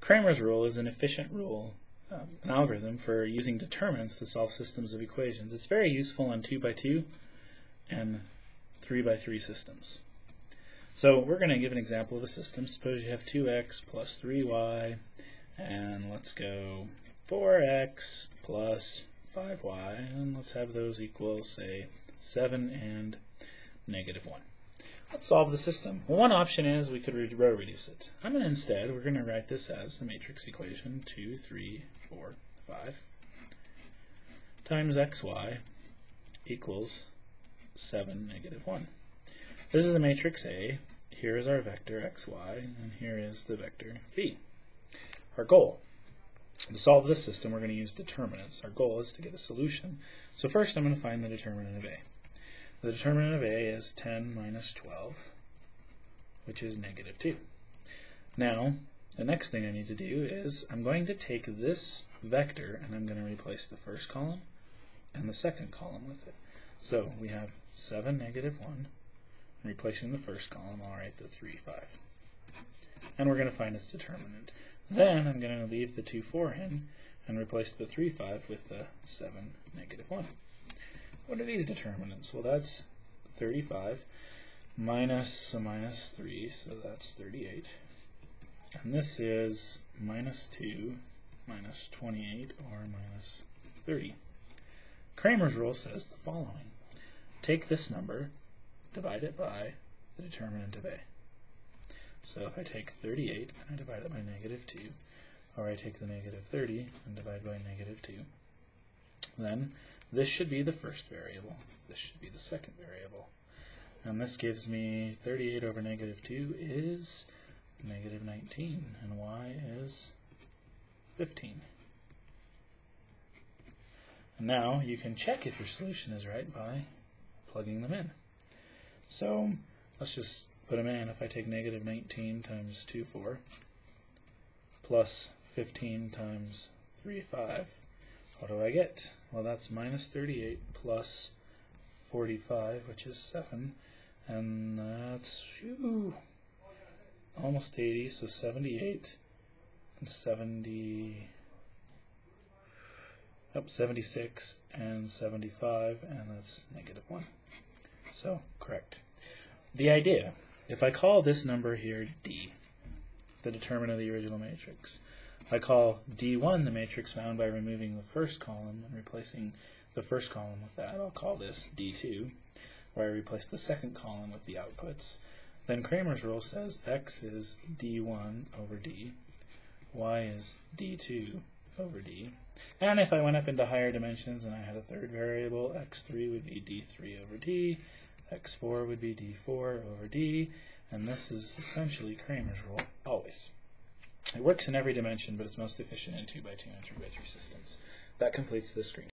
Cramer's rule is an efficient rule, an algorithm for using determinants to solve systems of equations. It's very useful on 2x2 and 3x3 systems. So we're going to give an example of a system. Suppose you have 2x plus 3y, and let's go 4x plus 5y, and let's have those equal, say, 7 and -1. Let's solve the system. Well, one option is we could row reduce it. Instead, we're going to write this as a matrix equation, 2, 3, 4, 5, times xy equals 7, -1. This is a matrix A. Here is our vector xy, and here is the vector b. Our goal. To solve this system, we're going to use determinants. Our goal is to get a solution. So first I'm going to find the determinant of A. The determinant of A is 10 minus 12, which is -2. Now, the next thing I need to do is I'm going to take this vector and I'm going to replace the first column and the second column with it. So we have 7, -1. Replacing the first column, I'll write the 3, 5. And we're going to find its determinant. Then I'm going to leave the 2, 4 in and replace the 3, 5 with the 7, -1. What are these determinants? Well, that's 35 minus a minus 3, so that's 38. And this is minus 2 minus 28, or minus 30. Cramer's rule says the following. Take this number, divide it by the determinant of A. So if I take 38 and I divide it by -2, or I take the -30 and divide by -2, then this should be the first variable. This should be the second variable. And this gives me 38 over -2 is -19, and y is 15. And now you can check if your solution is right by plugging them in. So let's just put them in. If I take -19 times 2, 4, plus 15 times 3, 5, what do I get? Well, that's minus 38 plus 45, which is 7, and that's almost 80, so 78 and 76 and 75, and that's -1. So, correct. The idea, if I call this number here D, the determinant of the original matrix, I call D1 the matrix found by removing the first column and replacing the first column with that. I'll call this D2, where I replace the second column with the outputs. Then Cramer's rule says x is D1 over D, y is D2 over D. And if I went up into higher dimensions and I had a third variable, x3 would be D3 over D, x4 would be D4 over D, and this is essentially Cramer's rule always. It works in every dimension, but it's most efficient in 2x2 and 3x3 systems. That completes this screen.